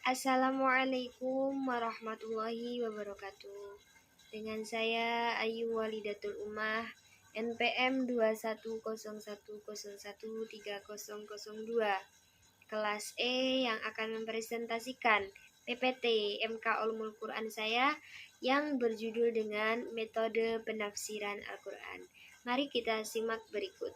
Assalamualaikum warahmatullahi wabarakatuh. Dengan saya Ayu Walidatul Ummah, NPM 21010130002, kelas E yang akan mempresentasikan PPT MK Ulumul Quran saya yang berjudul dengan metode penafsiran Al-Quran. Mari kita simak berikut.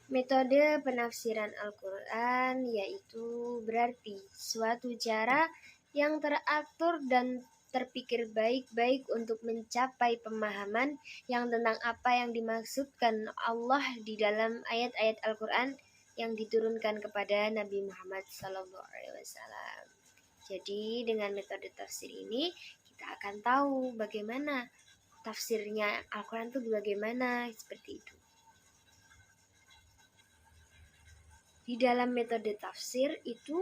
Metode penafsiran Al-Quran yaitu berarti suatu cara yang teratur dan terpikir baik-baik untuk mencapai pemahaman yang tentang apa yang dimaksudkan Allah di dalam ayat-ayat Al-Quran yang diturunkan kepada Nabi Muhammad SAW. Jadi dengan metode tafsir ini kita akan tahu bagaimana tafsirnya Al-Quran itu bagaimana, seperti itu. Di dalam metode tafsir itu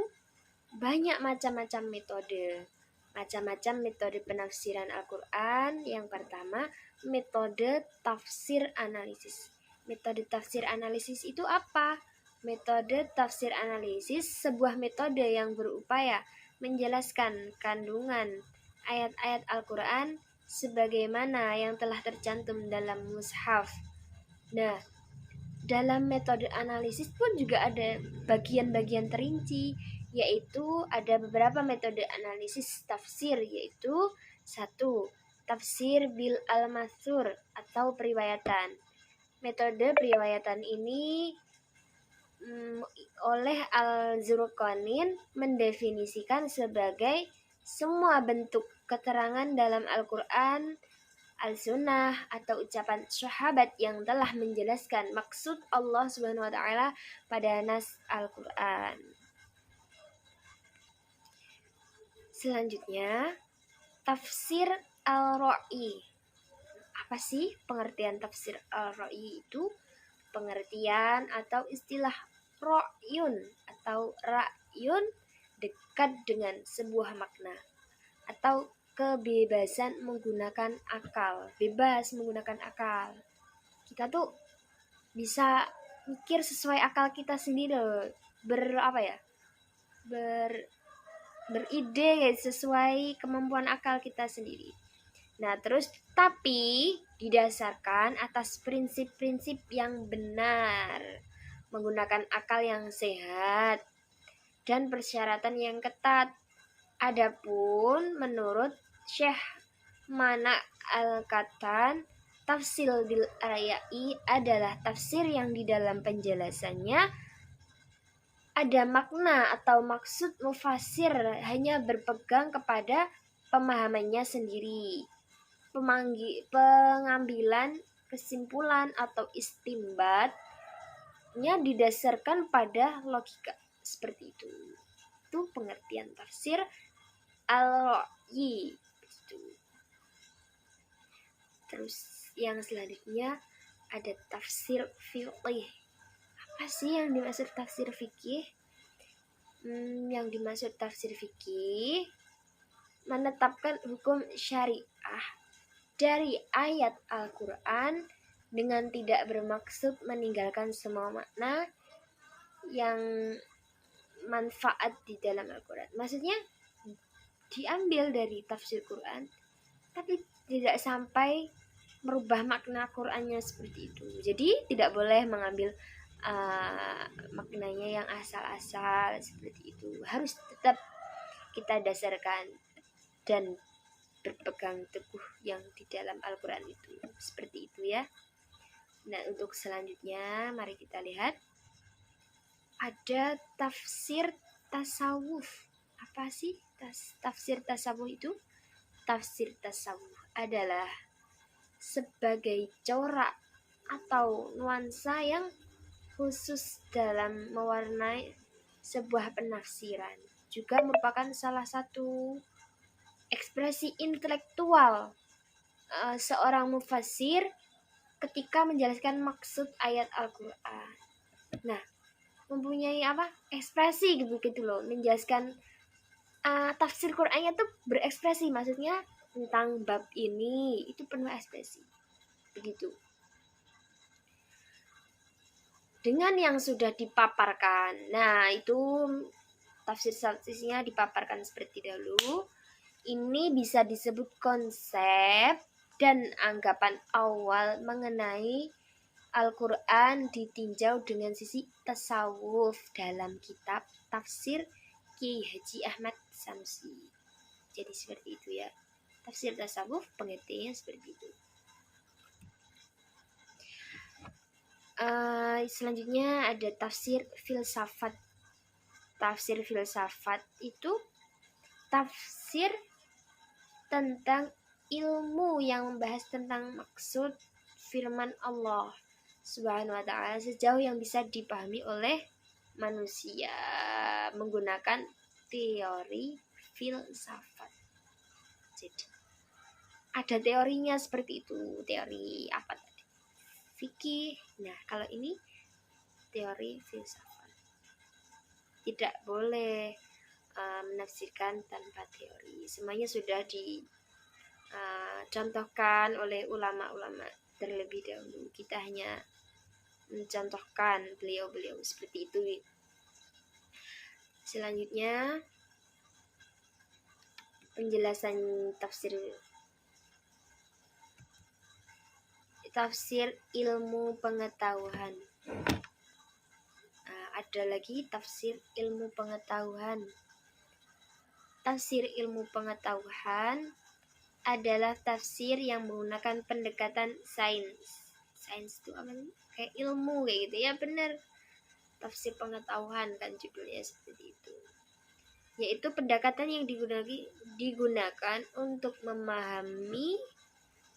banyak macam-macam metode. Macam-macam metode penafsiran Al-Quran. Yang pertama, metode tafsir analisis. Metode tafsir analisis itu apa? Metode tafsir analisis sebuah metode yang berupaya menjelaskan kandungan ayat-ayat Al-Quran sebagaimana yang telah tercantum dalam mushaf. Nah, dalam metode analisis pun juga ada bagian-bagian terinci, yaitu ada beberapa metode analisis tafsir, yaitu 1. Tafsir bil al-mathur atau periwayatan. Metode periwayatan ini oleh Al-Zurqanin mendefinisikan sebagai semua bentuk keterangan dalam Al-Quran, Al-Sunnah atau ucapan sahabat yang telah menjelaskan maksud Allah Subhanahu wa taala pada nas Al-Qur'an. Selanjutnya, tafsir al-ra'i. Apa sih pengertian tafsir al-ra'i itu? Pengertian atau istilah ra'yun atau ra'yun dekat dengan sebuah makna atau kebebasan menggunakan akal, bebas menggunakan akal. Kita tuh bisa mikir sesuai akal kita sendiri, beride sesuai kemampuan akal kita sendiri. Nah, terus tapi didasarkan atas prinsip-prinsip yang benar, menggunakan akal yang sehat dan persyaratan yang ketat. Adapun menurut Syekh Mana Al-Katan, tafsir bil ra'i adalah tafsir yang di dalam penjelasannya ada makna atau maksud mufasir hanya berpegang kepada pemahamannya sendiri. Pengambilan kesimpulan atau istimbatnya didasarkan pada logika, seperti itu. Itu pengertian tafsir al-ra'i. Terus yang selanjutnya ada tafsir fiqih. Apa sih yang dimaksud tafsir fikih? Yang dimaksud tafsir fikih menetapkan hukum syariah dari ayat Al-Quran dengan tidak bermaksud meninggalkan semua makna yang manfaat di dalam Al-Quran. Maksudnya diambil dari tafsir Quran tapi tidak sampai merubah makna Qurannya seperti itu. Jadi tidak boleh mengambil maknanya yang asal-asal seperti itu. Harus tetap kita dasarkan dan berpegang teguh yang di dalam Al-Quran itu. Seperti itu ya. Nah, untuk selanjutnya mari kita lihat ada tafsir tasawuf. Apa sih tafsir tasawuf itu? Tafsir tasawuf adalah sebagai corak atau nuansa yang khusus dalam mewarnai sebuah penafsiran. Juga merupakan salah satu ekspresi intelektual seorang mufassir ketika menjelaskan maksud ayat Al-Quran. Nah, mempunyai ekspresi gitu loh, menjelaskan tafsir Qurannya tuh berekspresi, maksudnya tentang bab ini itu penuh ekspresi, begitu. dengan yang sudah dipaparkan. Nah, itu tafsir-tafsirnya dipaparkan seperti dahulu. Ini bisa disebut konsep dan anggapan awal mengenai Al-Quran ditinjau dengan sisi tasawuf dalam kitab tafsir Kiai Haji Ahmad Samsi. Jadi seperti itu ya. Tafsir tasawuf pengertiannya seperti itu. Selanjutnya ada tafsir filsafat. Tafsir filsafat itu tafsir tentang ilmu yang membahas tentang maksud firman Allah Subhanahu wa ta'ala sejauh yang bisa dipahami oleh manusia menggunakan teori filsafat. Jadi ada teorinya seperti itu. Teori apa tadi? Fikih. Nah, kalau ini teori filsafat. Tidak boleh menafsirkan tanpa teori. Semuanya sudah dicontohkan oleh ulama-ulama terlebih dahulu. Kita hanya mencontohkan beliau-beliau seperti itu. Selanjutnya penjelasan tafsir ilmu pengetahuan. Ada lagi tafsir ilmu pengetahuan. Tafsir ilmu pengetahuan adalah tafsir yang menggunakan pendekatan sains. Sains itu apa? Kayak ilmu kayak gitu ya, benar. Tafsir pengetahuan kan judulnya seperti itu. Yaitu pendekatan yang digunakan untuk memahami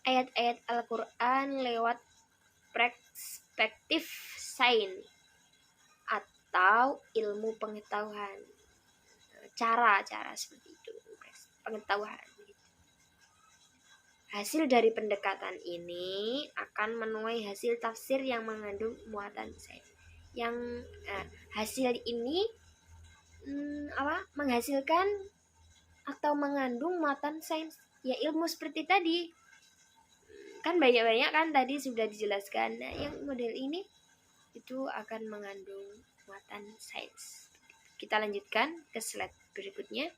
ayat-ayat Al-Quran lewat perspektif sains atau ilmu pengetahuan. Cara seperti itu, pengetahuan. Hasil dari pendekatan ini akan menuai hasil tafsir yang mengandung muatan sains. Yang hasil ini menghasilkan atau mengandung muatan sains. Ya ilmu seperti tadi. Kan banyak-banyak kan tadi sudah dijelaskan. Nah, yang model ini itu akan mengandung muatan sains. Kita lanjutkan ke slide berikutnya.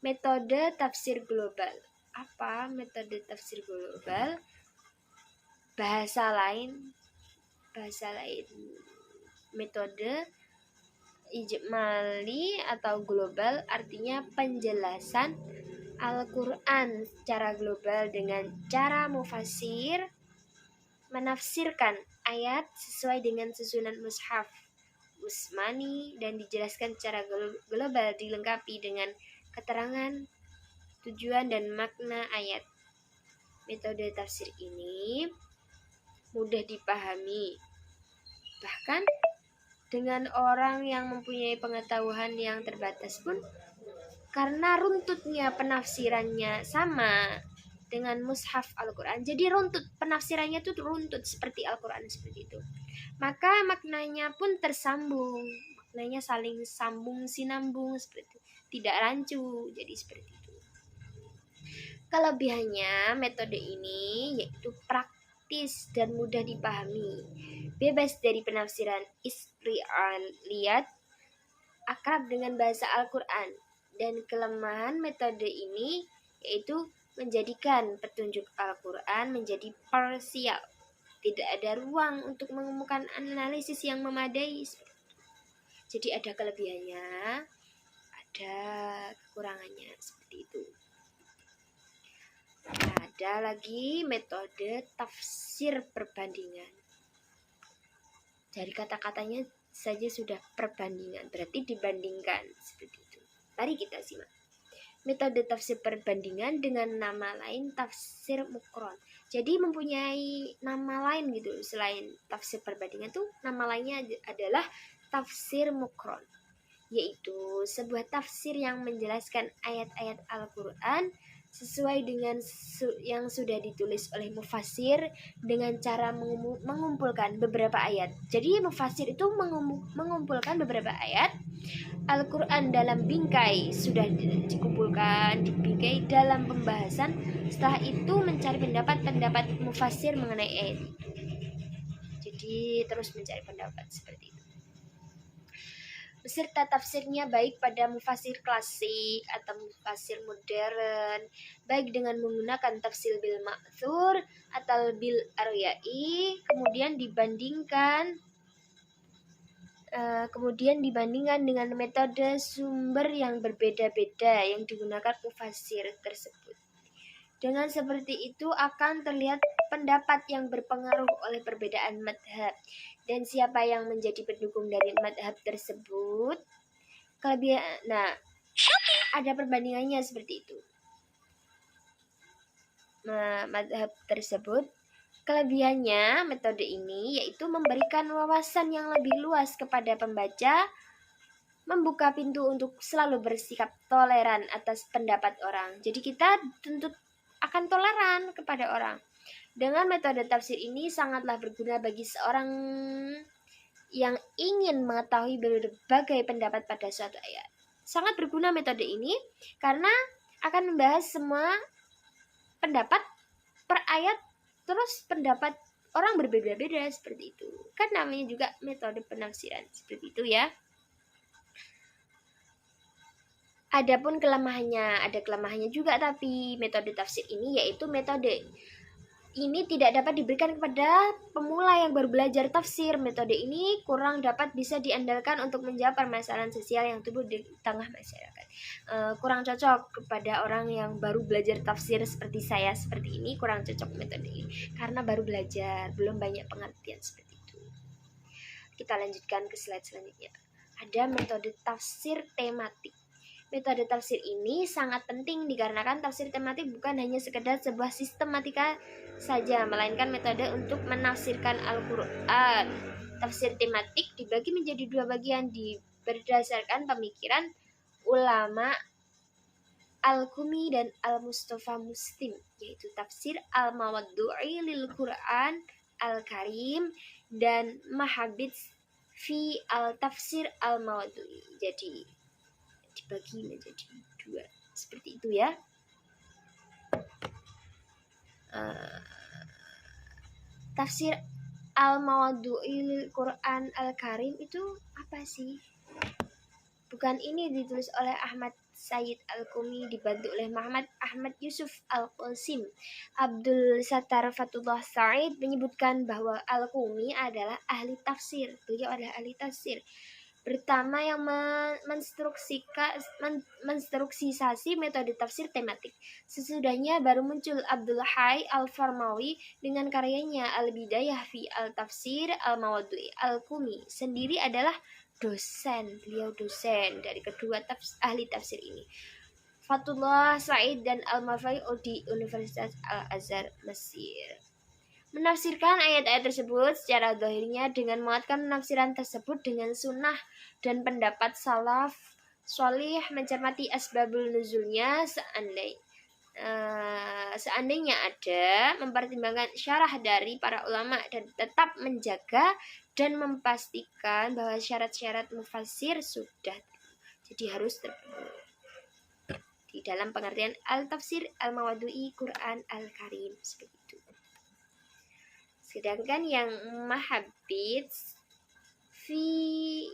Metode tafsir global. Apa metode tafsir global? Bahasa lain metode ijmali atau global artinya penjelasan Al-Quran secara global dengan cara mufassir menafsirkan ayat sesuai dengan susunan mushaf Utsmani dan dijelaskan secara global dilengkapi dengan keterangan tujuan dan makna ayat. Metode tafsir ini mudah dipahami. Bahkan dengan orang yang mempunyai pengetahuan yang terbatas pun, karena runtutnya penafsirannya sama dengan mushaf Al-Quran. Jadi penafsirannya itu runtut seperti Al-Quran seperti itu. Maka maknanya pun tersambung. Maknanya saling sambung sinambung seperti itu. Tidak rancu. Jadi seperti itu. Kelebihannya metode ini yaitu praktis dan mudah dipahami. Bebas dari penafsiran Israiliyat, akrab dengan bahasa Al-Quran. Dan kelemahan metode ini yaitu menjadikan petunjuk Al-Quran menjadi parsial. Tidak ada ruang untuk menemukan analisis yang memadai. Jadi ada kelebihannya, ada kekurangannya seperti itu. Ada lagi metode tafsir perbandingan. Dari kata-katanya saja sudah perbandingan, berarti dibandingkan seperti itu. Mari kita simak. Metode tafsir perbandingan dengan nama lain tafsir mukron. Jadi mempunyai nama lain gitu selain tafsir perbandingan tuh nama lainnya adalah tafsir mukron, yaitu sebuah tafsir yang menjelaskan ayat-ayat Al-Quran sesuai dengan yang sudah ditulis oleh mufassir dengan cara mengumpulkan beberapa ayat. Jadi mufassir itu mengumpulkan beberapa ayat Al-Quran dalam bingkai, sudah dikumpulkan di bingkai dalam pembahasan. Setelah itu mencari pendapat mufassir mengenai ayat. Jadi Jadi terus mencari pendapat seperti itu. Beserta tafsirnya baik pada mufasir klasik atau mufasir modern, baik dengan menggunakan tafsir bil ma'thur atau bil aryai, kemudian dibandingkan dengan metode sumber yang berbeda-beda yang digunakan mufasir tersebut. Dengan seperti itu akan terlihat pendapat yang berpengaruh oleh perbedaan madhab dan siapa yang menjadi pendukung dari madhab tersebut. Nah, ada perbandingannya seperti itu. Madhab tersebut, kelebihannya metode ini yaitu memberikan wawasan yang lebih luas kepada pembaca, membuka pintu untuk selalu bersikap toleran atas pendapat orang. Jadi kita tentu akan toleran kepada orang. Dengan metode tafsir ini sangatlah berguna bagi seorang yang ingin mengetahui berbagai pendapat pada suatu ayat. Sangat berguna metode ini karena akan membahas semua pendapat per ayat, terus pendapat orang berbeda-beda seperti itu. Kan namanya juga metode penafsiran seperti itu ya. Adapun ada kelemahannya juga, tapi metode tafsir ini yaitu metode ini tidak dapat diberikan kepada pemula yang baru belajar tafsir. Metode ini kurang dapat bisa diandalkan untuk menjawab permasalahan sosial yang tumbuh di tengah masyarakat. Kurang cocok kepada orang yang baru belajar tafsir seperti saya seperti ini, kurang cocok metode ini karena baru belajar, belum banyak pengertian seperti itu. Kita lanjutkan ke slide selanjutnya. Ada metode tafsir tematik. Metode tafsir ini sangat penting dikarenakan tafsir tematik bukan hanya sekedar sebuah sistematika saja, melainkan metode untuk menafsirkan Al-Quran. Tafsir tematik dibagi menjadi dua bagian berdasarkan pemikiran ulama Al-Qumi dan Al-Mustafa Muslim, yaitu tafsir Al-Mawaddu'i lil Quran Al-Karim dan Mahabits fi Al-Tafsir Al-Mawaddu'i. Jadi dibagi menjadi dua seperti itu ya. Tafsir Al-Mawaddu'i Quran Al-Karim itu apa sih? Bukan ini ditulis oleh Ahmad Sayyid Al-Qumi dibantu oleh Muhammad Ahmad Yusuf Al-Qasim. Abdul Sattar Fatullah Sa'id menyebutkan bahwa Al-Qumi adalah ahli tafsir. Beliau adalah ahli tafsir pertama yang menstruksisasi metode tafsir tematik. Sesudahnya baru muncul Abdul Hayy Al-Farmawi dengan karyanya Al-Bidayah fi Al-Tafsir Al-Mawaddu'i. Al-Qumi sendiri adalah beliau dosen dari kedua ahli tafsir ini, Fatullah Sa'id dan Al-Mafai di Universitas Al-Azhar, Mesir. Menafsirkan ayat-ayat tersebut secara zahirnya dengan menguatkan penafsiran tersebut dengan sunnah dan pendapat salaf sholih, mencermati asbabul nuzulnya seandainya ada, mempertimbangkan syarah dari para ulama dan tetap menjaga dan memastikan bahwa syarat-syarat mufassir sudah jadi harus terpenuhi di dalam pengertian al-tafsir al-mawaddu'i Quran al-Karim seperti itu. Sedangkan yang Mahabits fi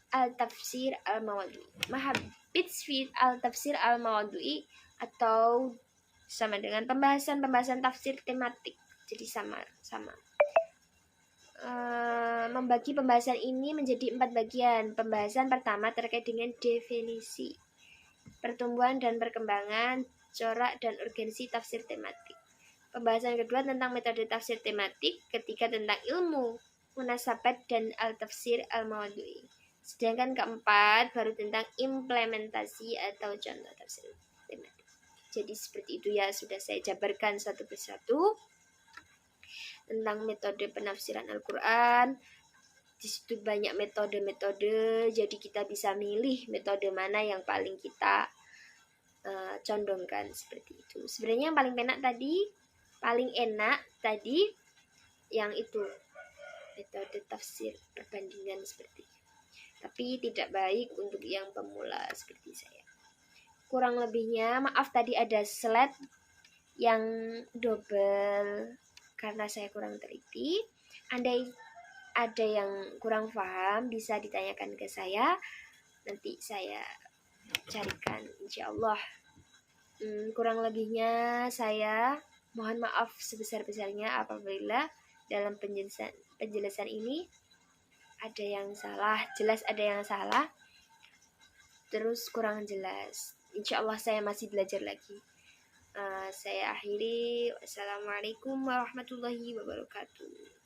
al-tafsir al-mawaddu'i, Mahabits fi al-tafsir al-mawaddu'i atau sama dengan pembahasan tafsir tematik. Jadi sama. Membagi pembahasan ini menjadi 4 bagian. Pembahasan pertama terkait dengan definisi, pertumbuhan dan perkembangan, corak dan urgensi tafsir tematik. Pembahasan kedua tentang metode tafsir tematik, ketiga tentang ilmu munasabat dan al-tafsir al-mawaddu'i. Sedangkan keempat baru tentang implementasi atau contoh tafsir tematik. Jadi seperti itu ya, sudah saya jabarkan satu persatu tentang metode penafsiran Al-Quran. Di situ banyak metode-metode, jadi kita bisa milih metode mana yang paling kita condongkan seperti itu. Sebenarnya yang paling enak tadi yang itu metode tafsir perbandingan seperti itu. Tapi tidak baik untuk yang pemula seperti saya. Kurang lebihnya maaf tadi ada slide yang double karena saya kurang teliti. Andai ada yang kurang paham bisa ditanyakan ke saya, nanti saya carikan insyaallah. Kurang lebihnya saya mohon maaf sebesar-besarnya apabila dalam penjelasan ini ada yang salah, jelas ada yang salah, terus kurang jelas. Insyaallah saya masih belajar lagi. Saya akhiri. Wassalamualaikum warahmatullahi wabarakatuh.